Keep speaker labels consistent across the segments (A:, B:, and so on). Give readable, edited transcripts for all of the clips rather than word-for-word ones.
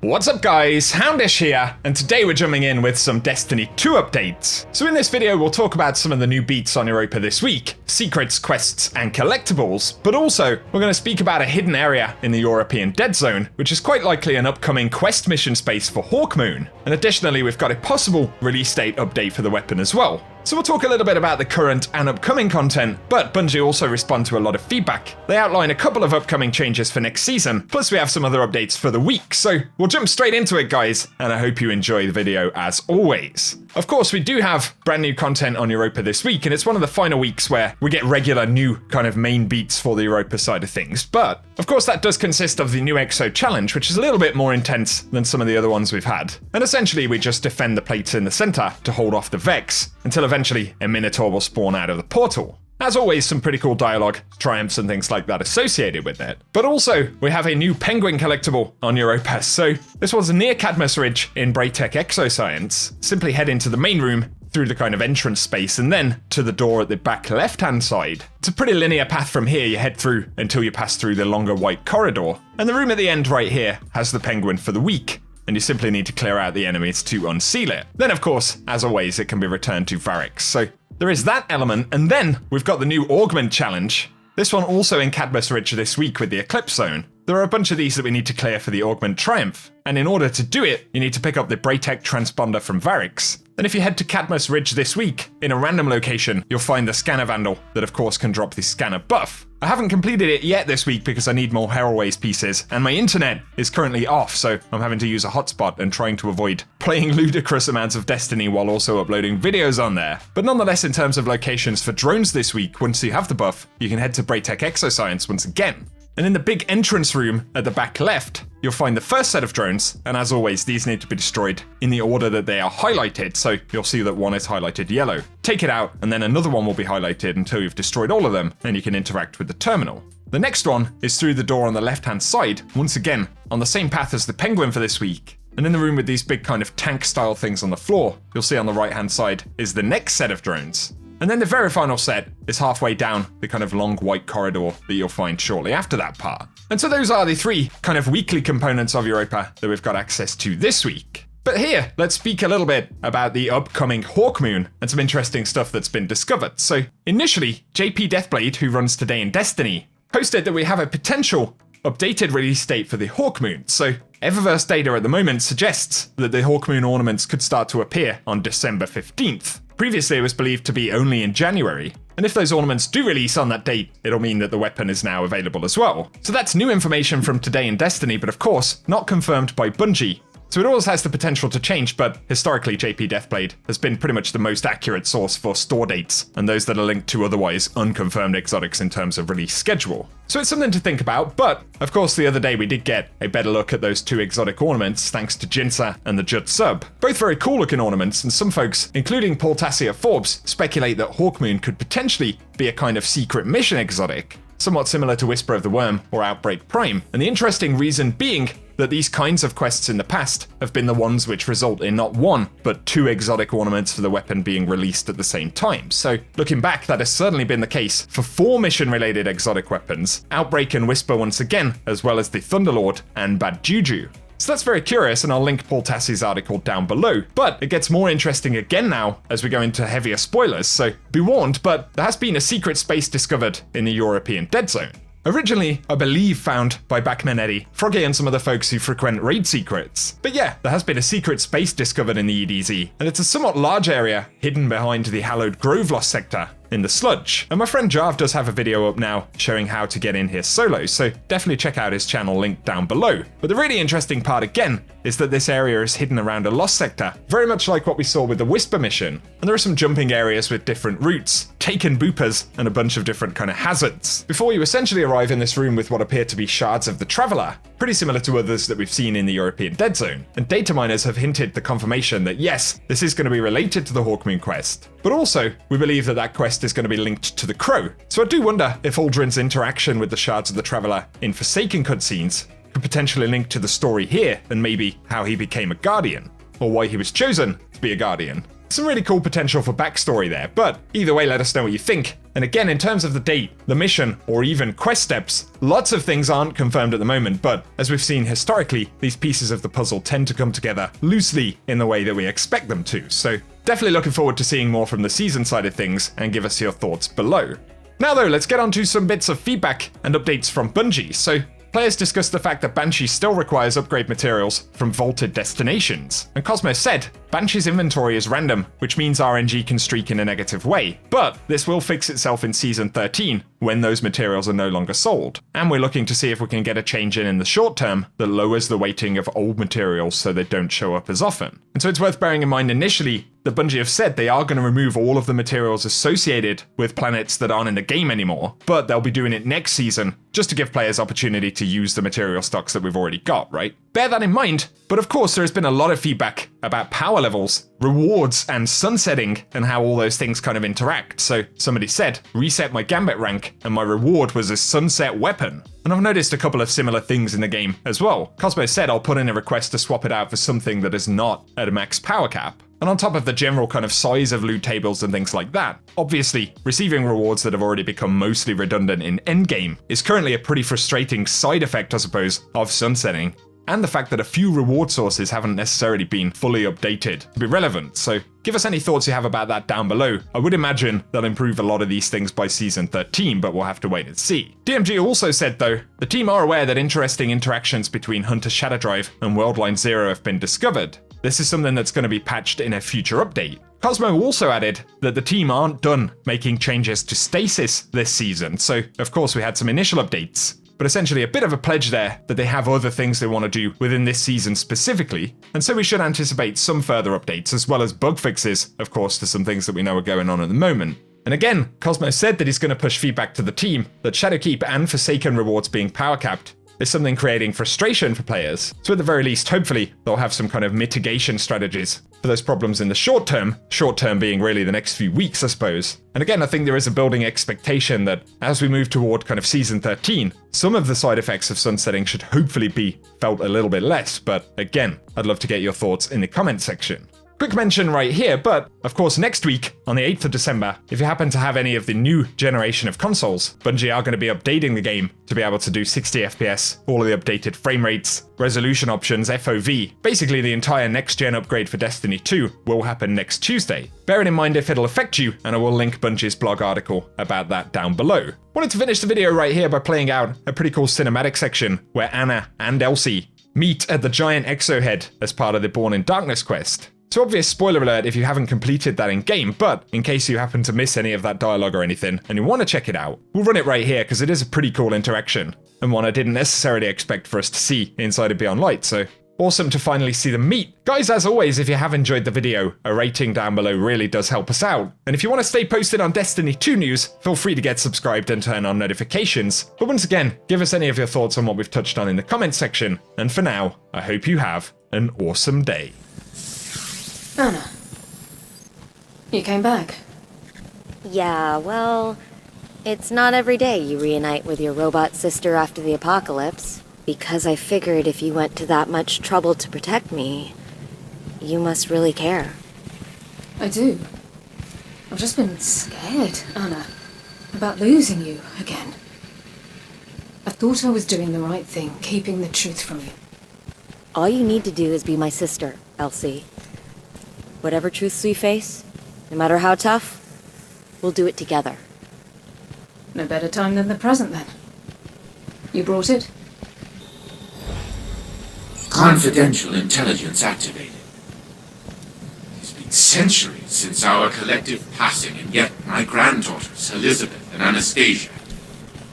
A: What's up guys, Houndish here, and today we're jumping in with some Destiny 2 updates. So in this video we'll talk about some of the new beats on Europa this week, secrets, quests, and collectibles, but also we're going to speak about a hidden area in the European Dead Zone, which is quite likely an upcoming quest mission space for Hawkmoon. And additionally we've got a possible release date update for the weapon as well. So we'll talk a little bit about the current and upcoming content, but Bungie also respond to a lot of feedback. They outline a couple of upcoming changes for next season, plus we have some other updates for the week. So we'll jump straight into it guys, and I hope you enjoy the video as always. Of course, we do have brand new content on Europa this week, and it's one of the final weeks where we get regular new kind of main beats for the Europa side of things. But of course that does consist of the new Exo challenge, which is a little bit more intense than some of the other ones we've had. And essentially we just defend the plates in the center to hold off the Vex, until eventually a Minotaur will spawn out of the portal. As always, some pretty cool dialogue, triumphs and things like that associated with it. But also, we have a new penguin collectible on Europa. So this was near Cadmus Ridge in Braytech Exoscience. Simply head into the main room through the kind of entrance space and then to the door at the back left-hand side. It's a pretty linear path from here. You head through until you pass through the longer white corridor. And the room at the end right here has the penguin for the week, and you simply need to clear out the enemies to unseal it. Then of course, as always, it can be returned to Variks. So there is that element, and then we've got the new Augment challenge. This one also in Cadmus Ridge this week with the Eclipse Zone. There are a bunch of these that we need to clear for the Augment Triumph, and in order to do it, you need to pick up the Braytech transponder from Variks. Then if you head to Cadmus Ridge this week, in a random location, you'll find the Scanner Vandal that of course can drop the Scanner buff. I haven't completed it yet this week because I need more Heralways pieces, and my internet is currently off, so I'm having to use a hotspot and trying to avoid playing ludicrous amounts of Destiny while also uploading videos on there. But nonetheless, in terms of locations for drones this week, once you have the buff, you can head to Braytech Exoscience once again. And in the big entrance room at the back left, you'll find the first set of drones, and as always, these need to be destroyed in the order that they are highlighted, so you'll see that one is highlighted yellow. Take it out, and then another one will be highlighted until you've destroyed all of them, and you can interact with the terminal. The next one is through the door on the left-hand side, once again, on the same path as the penguin for this week. And in the room with these big kind of tank-style things on the floor, you'll see on the right-hand side is the next set of drones. And then the very final set is halfway down the kind of long white corridor that you'll find shortly after that part. And so those are the three kind of weekly components of Europa that we've got access to this week. But here, let's speak a little bit about the upcoming Hawkmoon and some interesting stuff that's been discovered. So initially, JP Deathblade, who runs Today in Destiny, posted that we have a potential updated release date for the Hawkmoon. So Eververse data at the moment suggests that the Hawkmoon ornaments could start to appear on December 15th. Previously, it was believed to be only in January, and if those ornaments do release on that date, it'll mean that the weapon is now available as well. So that's new information from Today in Destiny, but of course, not confirmed by Bungie. So it always has the potential to change, but historically JP Deathblade has been pretty much the most accurate source for store dates, and those that are linked to otherwise unconfirmed exotics in terms of release schedule. So it's something to think about, but of course the other day we did get a better look at those two exotic ornaments thanks to Jinsa and the Jut Sub. Both very cool looking ornaments, and some folks, including Paul Tassi at Forbes, speculate that Hawkmoon could potentially be a kind of secret mission exotic, somewhat similar to Whisper of the Worm or Outbreak Prime. And the interesting reason being that these kinds of quests in the past have been the ones which result in not one, but two exotic ornaments for the weapon being released at the same time. So looking back, that has certainly been the case for 4 mission-related exotic weapons, Outbreak and Whisper once again, as well as the Thunderlord and Bad Juju. So that's very curious, and I'll link Paul Tassi's article down below. But it gets more interesting again now as we go into heavier spoilers, so be warned, but there has been a secret space discovered in the European Dead Zone. Originally, I believe found by Backman Eddie, Froggy and some other folks who frequent raid secrets. But yeah, there has been a secret space discovered in the EDZ, and it's a somewhat large area hidden behind the hallowed Grove Lost sector in the sludge. And my friend Jarv does have a video up now showing how to get in here solo, so definitely check out his channel linked down below. But the really interesting part again is that this area is hidden around a lost sector, very much like what we saw with the Whisper mission. And there are some jumping areas with different routes, taken boopers, and a bunch of different kind of hazards, before you essentially arrive in this room with what appear to be shards of the Traveler, pretty similar to others that we've seen in the European Dead Zone. And data miners have hinted the confirmation that yes, this is going to be related to the Hawkmoon quest. But also, we believe that that quest is going to be linked to the Crow. So I do wonder if Aldrin's interaction with the shards of the Traveler in Forsaken cutscenes could potentially link to the story here, and maybe how he became a Guardian, or why he was chosen to be a Guardian. some really cool potential for backstory there, but either way, let us know what you think. And again, in terms of the date, the mission, or even quest steps, lots of things aren't confirmed at the moment, but as we've seen historically, these pieces of the puzzle tend to come together loosely in the way that we expect them to, so definitely looking forward to seeing more from the season side of things, and give us your thoughts below. Now though, let's get on to some bits of feedback and updates from Bungie. So, players discussed the fact that Banshee still requires upgrade materials from vaulted destinations. And Cosmos said, Banshee's inventory is random, which means RNG can streak in a negative way, but this will fix itself in Season 13, when those materials are no longer sold. And we're looking to see if we can get a change in the short term that lowers the weighting of old materials so they don't show up as often. And so it's worth bearing in mind initially that Bungie have said they are going to remove all of the materials associated with planets that aren't in the game anymore, but they'll be doing it next season just to give players opportunity to use the material stocks that we've already got, right? Bear that in mind, but of course there has been a lot of feedback about power levels, rewards, and sunsetting, and how all those things kind of interact. So somebody said, reset my Gambit rank, and my reward was a sunset weapon. And I've noticed a couple of similar things in the game as well. Cosmo said I'll put in a request to swap it out for something that is not at a max power cap. And on top of the general kind of size of loot tables and things like that, obviously, receiving rewards that have already become mostly redundant in endgame is currently a pretty frustrating side effect, I suppose, of sunsetting. And the fact that a few reward sources haven't necessarily been fully updated to be relevant. So give us any thoughts you have about that down below. I would imagine they'll improve a lot of these things by Season 13, but we'll have to wait and see. DMG also said though, the team are aware that interesting interactions between Hunter Shadow Drive and Worldline Zero have been discovered. This is something that's going to be patched in a future update. Cosmo also added that the team aren't done making changes to Stasis this season, so of course we had some initial updates, but essentially a bit of a pledge there that they have other things they want to do within this season specifically, and so we should anticipate some further updates as well as bug fixes, of course, to some things that we know are going on at the moment. And again, Cosmo said that he's going to push feedback to the team that Shadowkeep and Forsaken rewards being power capped is something creating frustration for players. So at the very least, hopefully, they'll have some kind of mitigation strategies for those problems in the short term being really the next few weeks, I suppose. And again, I think there is a building expectation that as we move toward kind of Season 13, some of the side effects of sunsetting should hopefully be felt a little bit less. But again, I'd love to get your thoughts in the comment section. Quick mention right here, but of course next week, on the 8th of December, if you happen to have any of the new generation of consoles, Bungie are going to be updating the game to be able to do 60 FPS, all of the updated frame rates, resolution options, FOV. Basically the entire next-gen upgrade for Destiny 2 will happen next Tuesday. Bearing in mind if it'll affect you, and I will link Bungie's blog article about that down below. Wanted to finish the video right here by playing out a pretty cool cinematic section where Anna and Elsie meet at the giant exohead as part of the Born in Darkness quest. So obvious spoiler alert if you haven't completed that in game, but in case you happen to miss any of that dialogue or anything and you want to check it out, we'll run it right here because it is a pretty cool interaction and one I didn't necessarily expect for us to see inside of Beyond Light, so awesome to finally see them meet. Guys, as always, if you have enjoyed the video, a rating down below really does help us out. And if you want to stay posted on Destiny 2 news, feel free to get subscribed and turn on notifications. But once again, give us any of your thoughts on what we've touched on in the comments section. And for now, I hope you have an awesome day.
B: Anna, you came back.
C: Yeah, well, it's not every day you reunite with your robot sister after the apocalypse. Because I figured if you went to that much trouble to protect me, you must really care.
B: I do. I've just been scared, Anna, about losing you again. I thought I was doing the right thing, keeping the truth from you.
C: All you need to do is be my sister, Elsie. Whatever truths we face, no matter how tough, we'll do it together.
B: No better time than the present, then. You brought it?
D: Confidential intelligence activated. It's been centuries since our collective passing, and yet my granddaughters, Elizabeth and Anastasia,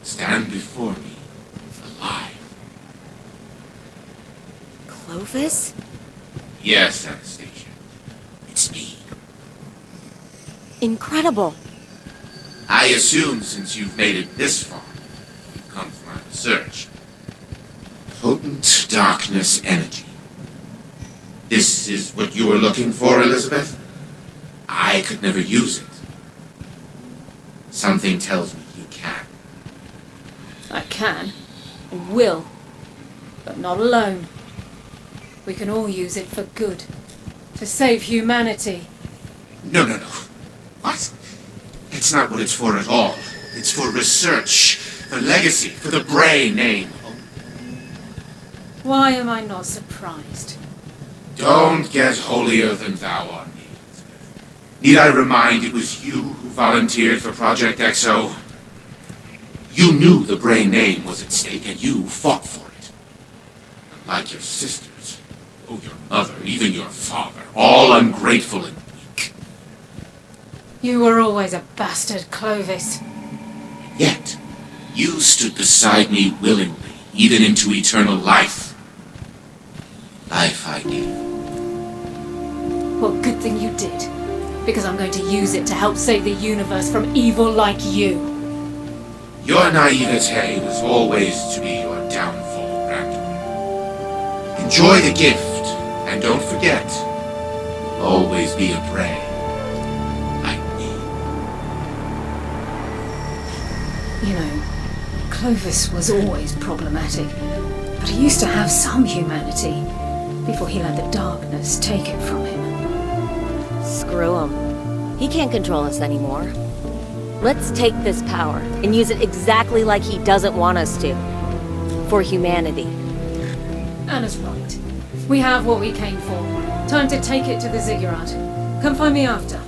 D: stand before me, alive.
C: Clovis?
D: Yes, Anastasia. It's me.
C: Incredible.
D: I assume since you've made it this far, you've come for my research. Potent darkness energy. This is what you were looking for, Elizabeth? I could never use it. Something tells me you can.
B: I can, and will, but not alone. We can all use it for good, to save humanity.
D: No. What? It's not what it's for at all. It's for research, for legacy, for the Bray name.
B: Why am I not surprised?
D: Don't get holier than thou on me. Need I remind it was you who volunteered for Project XO? You knew the Bray name was at stake and you fought for it. Unlike your sisters, your mother, even your father, all ungrateful and weak.
B: You were always a bastard, Clovis.
D: Yet, you stood beside me willingly, even into eternal life. Life I gave.
B: Well, good thing you did. Because I'm going to use it to help save the universe from evil like you.
D: Your naivete was always to be your downfall, Brandon. Enjoy the gift, and don't forget, always be a Bray. Like me.
B: You know, Clovis was always problematic, but he used to have some humanity before he let the darkness take it from him.
C: Screw him. He can't control us anymore. Let's take this power and use it exactly like he doesn't want us to. For humanity.
B: Anna's right. We have what we came for. Time to take it to the ziggurat. Come find me after.